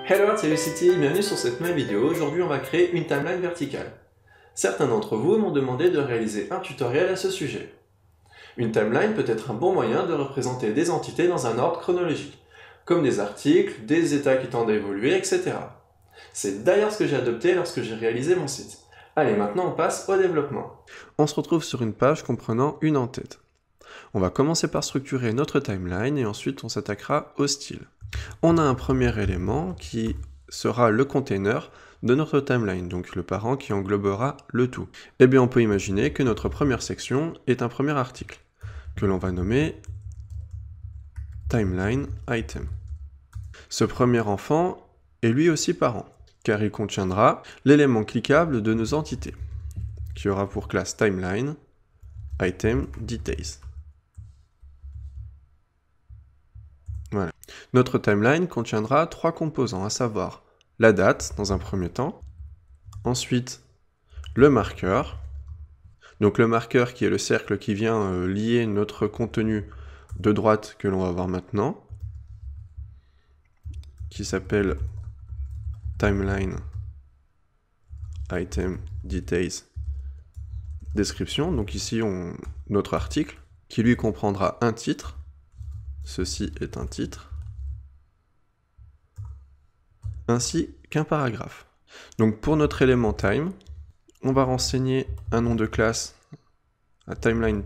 Hello, c'est Lucity, bienvenue sur cette nouvelle vidéo. Aujourd'hui, on va créer une timeline verticale. Certains d'entre vous m'ont demandé de réaliser un tutoriel à ce sujet. Une timeline peut être un bon moyen de représenter des entités dans un ordre chronologique, comme des articles, des états qui tendent à évoluer, etc. C'est d'ailleurs ce que j'ai adopté lorsque j'ai réalisé mon site. Allez, maintenant on passe au développement. On se retrouve sur une page comprenant une en-tête. On va commencer par structurer notre timeline et ensuite on s'attaquera au style. On a un premier élément qui sera le container de notre timeline, donc le parent qui englobera le tout. Eh bien, on peut imaginer que notre première section est un premier article, que l'on va nommer timeline item. Ce premier enfant est lui aussi parent, car il contiendra l'élément cliquable de nos entités, qui aura pour classe timeline item details. Voilà. Notre timeline contiendra trois composants, à savoir la date dans un premier temps, ensuite le marqueur, donc le marqueur qui est le cercle qui vient lier notre contenu de droite que l'on va voir maintenant, qui s'appelle timeline item details description, donc ici notre article, qui lui comprendra un titre, ceci est un titre, ainsi qu'un paragraphe. Donc pour notre élément time, on va renseigner un nom de classe à timeline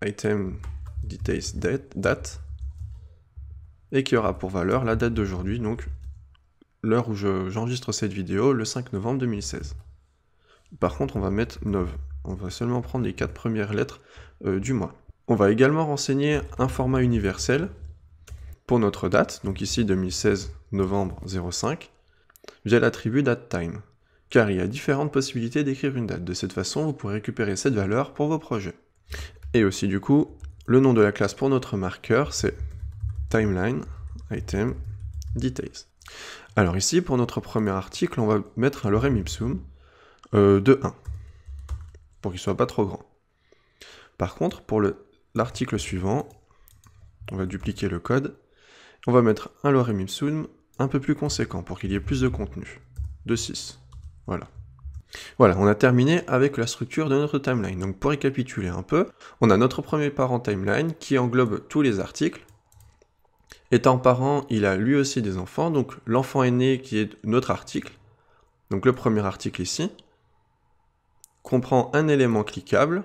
item details date, et qui aura pour valeur la date d'aujourd'hui, donc l'heure où j'enregistre cette vidéo, le 5 novembre 2016. Par contre, on va mettre nov. On va seulement prendre les 4 premières lettres du mois. On va également renseigner un format universel pour notre date, donc ici 2016 novembre 05, via l'attribut datetime, car il y a différentes possibilités d'écrire une date. De cette façon, vous pourrez récupérer cette valeur pour vos projets. Et aussi du coup, le nom de la classe pour notre marqueur, c'est timeline item details. Alors ici, pour notre premier article, on va mettre un lorem ipsum de 1, pour qu'il ne soit pas trop grand. Par contre, pour l'article suivant, on va dupliquer le code, on va mettre un lorem ipsum un peu plus conséquent, pour qu'il y ait plus de contenu, de 6. Voilà. Voilà, on a terminé avec la structure de notre timeline. Donc pour récapituler un peu, on a notre premier parent timeline qui englobe tous les articles. Étant parent, il a lui aussi des enfants, donc l'enfant aîné qui est notre article, donc le premier article ici, comprend un élément cliquable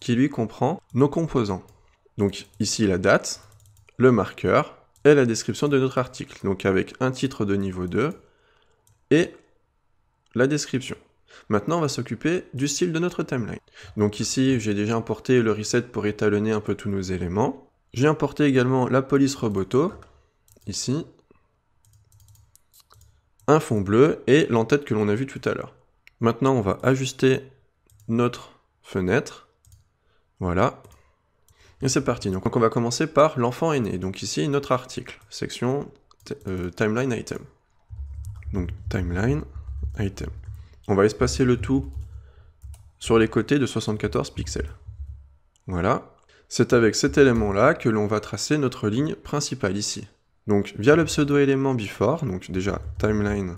qui lui comprend nos composants. Donc ici la date, le marqueur et la description de notre article, donc avec un titre de niveau 2 et la description. Maintenant, on va s'occuper du style de notre timeline. Donc ici, j'ai déjà importé le reset pour étalonner un peu tous nos éléments. J'ai importé également la police roboto, ici, un fond bleu et l'entête que l'on a vu tout à l'heure. Maintenant, on va ajuster notre fenêtre. Voilà. Et c'est parti. Donc on va commencer par l'enfant aîné. Donc ici, notre article, section timeline item. Donc timeline item. On va espacer le tout sur les côtés de 74 pixels. Voilà. C'est avec cet élément-là que l'on va tracer notre ligne principale ici. Donc via le pseudo-élément before, donc déjà timeline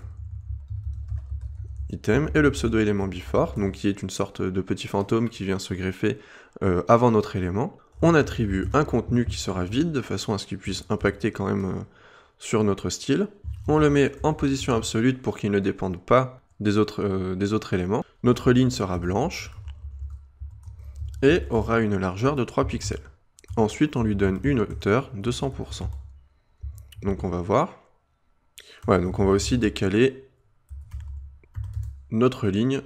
item, et le pseudo-élément before, donc qui est une sorte de petit fantôme qui vient se greffer avant notre élément. On attribue un contenu qui sera vide, de façon à ce qu'il puisse impacter quand même sur notre style. On le met en position absolue pour qu'il ne dépende pas des autres éléments. Notre ligne sera blanche et aura une largeur de 3 pixels. Ensuite, on lui donne une hauteur de 100%. Donc on va voir. Voilà, donc on va aussi décaler notre ligne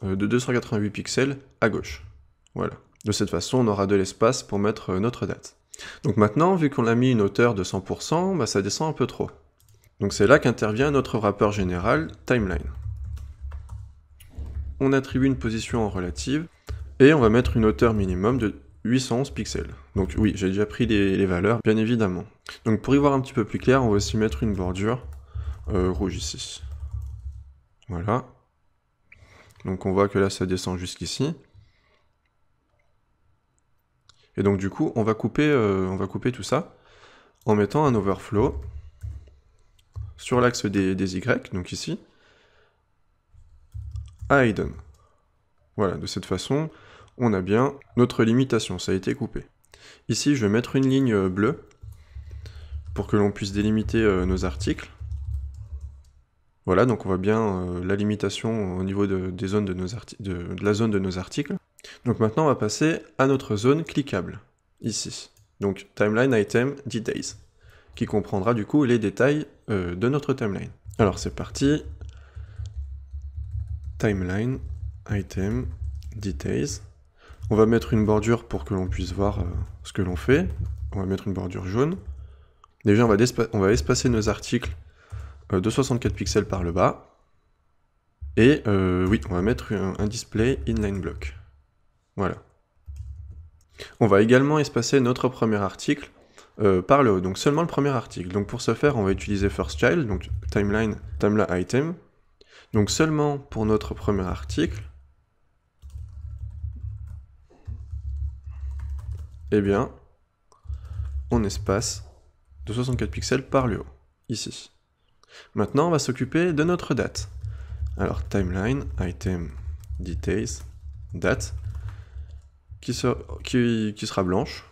de 288 pixels à gauche. Voilà. De cette façon, on aura de l'espace pour mettre notre date. Donc maintenant, vu qu'on a mis une hauteur de 100%, bah ça descend un peu trop. Donc c'est là qu'intervient notre wrapper général timeline. On attribue une position en relative, et on va mettre une hauteur minimum de 811 pixels. Donc oui, j'ai déjà pris les valeurs, bien évidemment. Donc pour y voir un petit peu plus clair, on va aussi mettre une bordure rouge ici. Voilà. Donc on voit que là, ça descend jusqu'ici. Et donc du coup, on va couper tout ça en mettant un overflow sur l'axe des Y, donc ici, à hidden. Voilà, de cette façon, on a bien notre limitation, ça a été coupé. Ici, je vais mettre une ligne bleue pour que l'on puisse délimiter nos articles. Voilà, donc on voit bien la limitation au niveau des zones de la zone de nos articles. Donc maintenant, on va passer à notre zone cliquable, ici. Donc timeline item details, qui comprendra du coup les détails de notre timeline. Alors c'est parti. Timeline item details. On va mettre une bordure pour que l'on puisse voir ce que l'on fait. On va mettre une bordure jaune. Déjà, on va espacer nos articles de 64 pixels par le bas. Et oui, on va mettre un display inline block. Voilà. On va également espacer notre premier article par le haut, donc seulement le premier article. Donc pour ce faire, on va utiliser first child, donc timeline item. Donc seulement pour notre premier article, eh bien, on espace de 64 pixels par le haut, ici. Maintenant, on va s'occuper de notre date. Alors, timeline, item, details, date, qui sera blanche,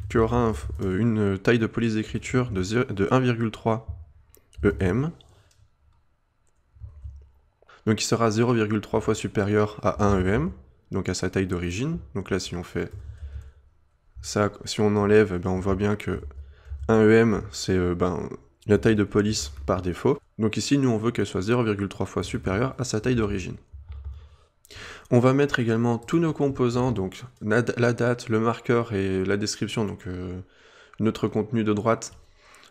qui aura une taille de police d'écriture de 1,3 EM, donc qui sera 0,3 fois supérieur à 1 EM, donc à sa taille d'origine. Donc là, si on fait ça, si on enlève, on voit bien que 1 EM, c'est la taille de police par défaut. Donc ici, nous, on veut qu'elle soit 0,3 fois supérieure à sa taille d'origine. On va mettre également tous nos composants, donc la date, le marqueur et la description, donc notre contenu de droite,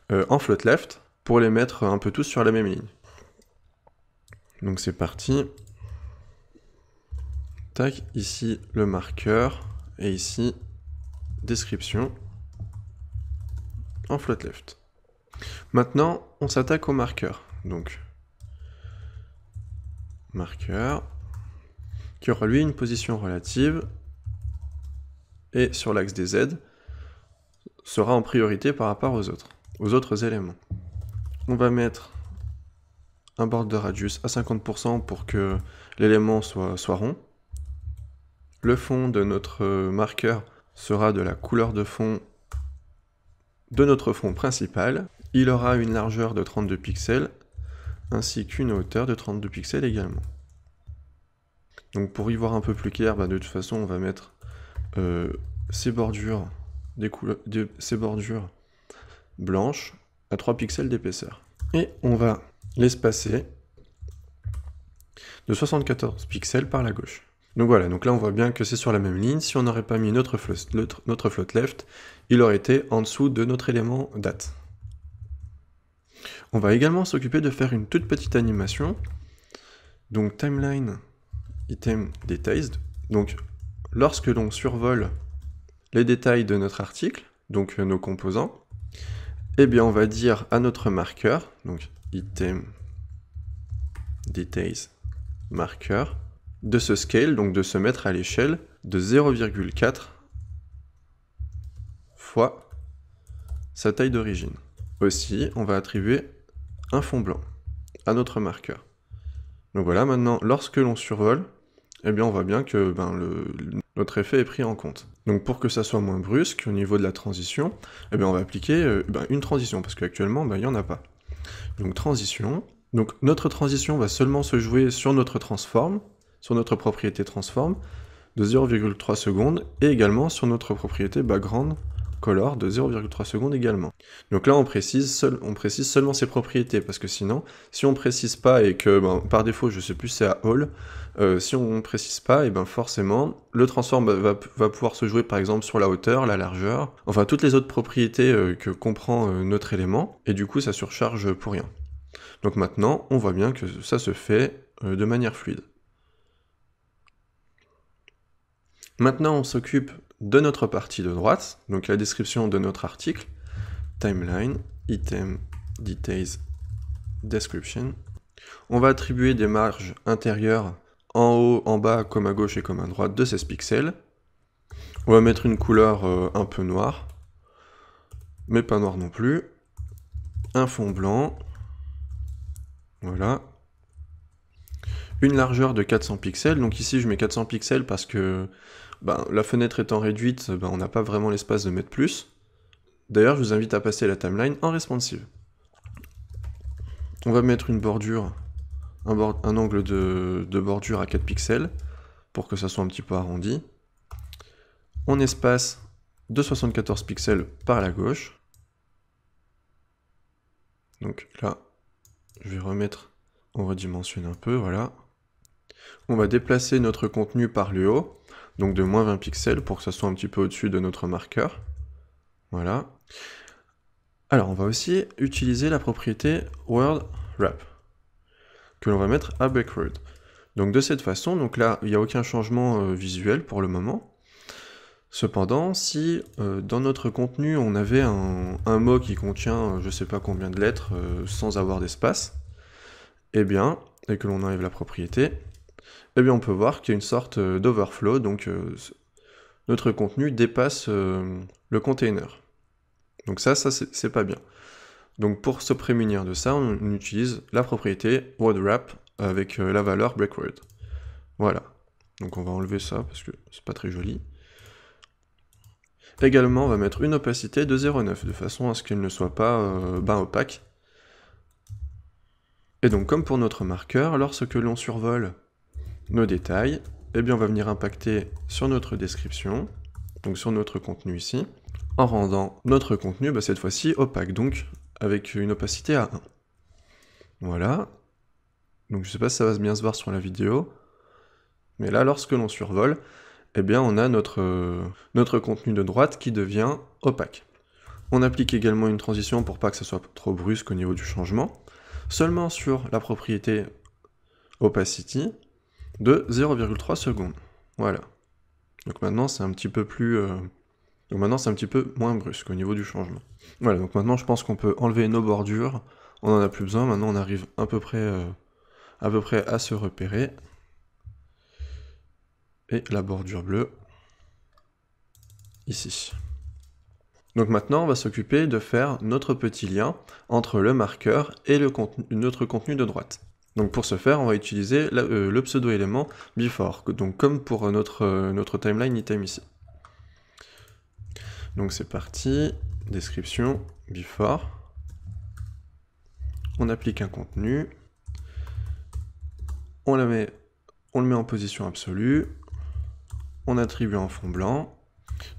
en float left, pour les mettre un peu tous sur la même ligne. Donc c'est parti. Tac, ici le marqueur, et ici, description, en float left. Maintenant, on s'attaque au marqueur. Donc, marqueur, qui aura lui une position relative, et sur l'axe des Z, sera en priorité par rapport aux autres éléments. On va mettre un border radius à 50% pour que l'élément soit rond. Le fond de notre marqueur sera de la couleur de fond de notre fond principal. Il aura une largeur de 32 pixels, ainsi qu'une hauteur de 32 pixels également. Donc pour y voir un peu plus clair, de toute façon on va mettre ces bordures blanches à 3 pixels d'épaisseur. Et on va l'espacer de 74 pixels par la gauche. Donc voilà, donc là on voit bien que c'est sur la même ligne. Si on n'aurait pas mis notre float left, il aurait été en dessous de notre élément date. On va également s'occuper de faire une toute petite animation. Donc timeline item details. Donc lorsque l'on survole les détails de notre article, donc nos composants, eh bien on va dire à notre marqueur, donc item details marqueur, de se scale, donc de se mettre à l'échelle de 0,4 fois sa taille d'origine. Aussi, on va attribuer un fond blanc à notre marqueur. Donc voilà, maintenant, lorsque l'on survole, eh bien on voit bien que notre effet est pris en compte. Donc pour que ça soit moins brusque au niveau de la transition, eh bien on va appliquer une transition, parce qu'actuellement, il n'y en a pas. Donc transition. Donc notre transition va seulement se jouer sur notre transform, sur notre propriété transform, de 0,3 secondes, et également sur notre propriété background color de 0,3 secondes également. Donc là on précise seulement ces propriétés, parce que sinon, si on précise pas et que par défaut, je sais plus c'est à all, si on précise pas, et forcément, le transform va pouvoir se jouer par exemple sur la hauteur, la largeur, enfin toutes les autres propriétés que comprend notre élément, et du coup ça surcharge pour rien. Donc maintenant, on voit bien que ça se fait de manière fluide. Maintenant, on s'occupe de notre partie de droite, donc la description de notre article, timeline, item, details, description. On va attribuer des marges intérieures en haut, en bas, comme à gauche et comme à droite de 16 pixels. On va mettre une couleur un peu noire, mais pas noire non plus. Un fond blanc. Voilà. Une largeur de 400 pixels, donc ici je mets 400 pixels parce que la fenêtre étant réduite, on n'a pas vraiment l'espace de mettre plus. D'ailleurs, je vous invite à passer la timeline en responsive. On va mettre une bordure, un angle de bordure à 4 pixels, pour que ça soit un petit peu arrondi. On espace de 74 pixels par la gauche. Donc là, je vais remettre, on redimensionne un peu, voilà. On va déplacer notre contenu par le haut, donc de moins 20 pixels pour que ça soit un petit peu au-dessus de notre marqueur. Voilà. Alors, on va aussi utiliser la propriété Word Wrap, que l'on va mettre à backward. Donc de cette façon, donc là, il n'y a aucun changement visuel pour le moment. Cependant, si dans notre contenu, on avait un mot qui contient je ne sais pas combien de lettres sans avoir d'espace, et que l'on enlève la propriété, on peut voir qu'il y a une sorte d'overflow, donc notre contenu dépasse le container. Donc ça c'est pas bien. Donc pour se prémunir de ça, on utilise la propriété WordWrap avec la valeur backward. Voilà. Donc on va enlever ça parce que c'est pas très joli. Également, on va mettre une opacité de 0,9 de façon à ce qu'elle ne soit pas opaque. Et donc comme pour notre marqueur, lorsque l'on survole nos détails, on va venir impacter sur notre description, donc sur notre contenu ici, en rendant notre contenu cette fois-ci opaque, donc avec une opacité à 1. Voilà. Donc je ne sais pas si ça va bien se voir sur la vidéo, mais là, lorsque l'on survole, on a notre contenu de droite qui devient opaque. On applique également une transition pour pas que ça soit trop brusque au niveau du changement, seulement sur la propriété opacity de 0,3 secondes. Voilà. Donc maintenant c'est un petit peu moins brusque au niveau du changement. Voilà, donc maintenant je pense qu'on peut enlever nos bordures, on n'en a plus besoin, maintenant on arrive à peu près à se repérer. Et la bordure bleue, ici. Donc maintenant on va s'occuper de faire notre petit lien entre le marqueur et notre contenu de droite. Donc pour ce faire, on va utiliser le pseudo-élément before, donc comme pour notre timeline item ici. Donc c'est parti, description, before. On applique un contenu. On le met en position absolue. On attribue un fond blanc.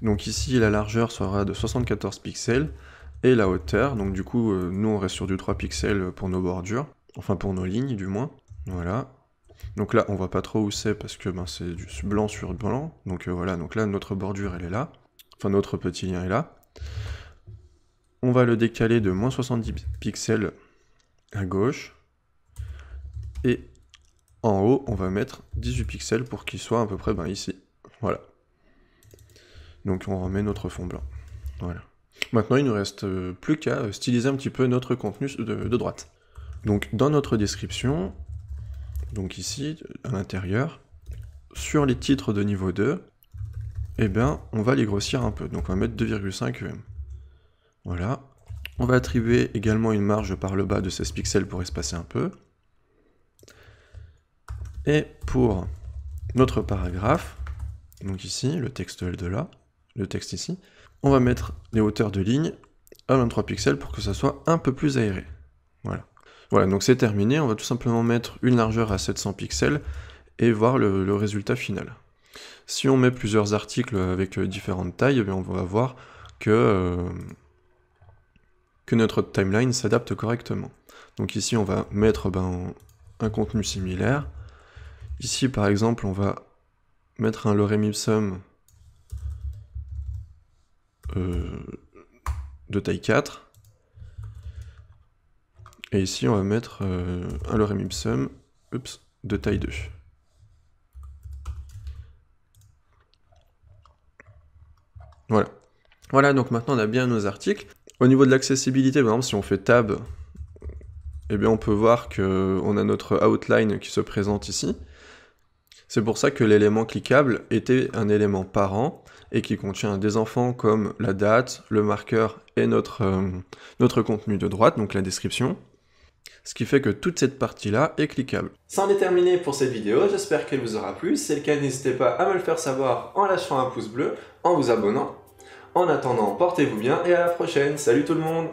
Donc ici, la largeur sera de 74 pixels. Et la hauteur, donc du coup, nous on reste sur du 3 pixels pour nos bordures. Enfin pour nos lignes du moins. Voilà. Donc là, on voit pas trop où c'est parce que c'est du blanc sur blanc. Donc voilà, donc là, notre bordure, elle est là. Enfin, notre petit lien est là. On va le décaler de moins 70 pixels à gauche. Et en haut, on va mettre 18 pixels pour qu'il soit à peu près ici. Voilà. Donc on remet notre fond blanc. Voilà. Maintenant, il ne nous reste plus qu'à styliser un petit peu notre contenu de droite. Donc dans notre description, donc ici, à l'intérieur, sur les titres de niveau 2, on va les grossir un peu. Donc on va mettre 2,5 EM. Voilà. On va attribuer également une marge par le bas de 16 pixels pour espacer un peu. Et pour notre paragraphe, donc ici, le texte de là, le texte ici, on va mettre les hauteurs de ligne à 23 pixels pour que ça soit un peu plus aéré. Voilà. Voilà, donc c'est terminé, on va tout simplement mettre une largeur à 700 pixels et voir le résultat final. Si on met plusieurs articles avec différentes tailles, on va voir que notre timeline s'adapte correctement. Donc ici, on va mettre un contenu similaire. Ici, par exemple, on va mettre un lorem ipsum de taille 4. Et ici, on va mettre un lorem ipsum de taille 2. Voilà. Voilà, donc maintenant on a bien nos articles. Au niveau de l'accessibilité, par exemple, si on fait Tab, on peut voir qu'on a notre outline qui se présente ici. C'est pour ça que l'élément cliquable était un élément parent et qui contient des enfants comme la date, le marqueur et notre contenu de droite, donc la description. Ce qui fait que toute cette partie-là est cliquable. C'en est terminé pour cette vidéo, j'espère qu'elle vous aura plu. Si c'est le cas, n'hésitez pas à me le faire savoir en lâchant un pouce bleu, en vous abonnant. En attendant, portez-vous bien et à la prochaine. Salut tout le monde!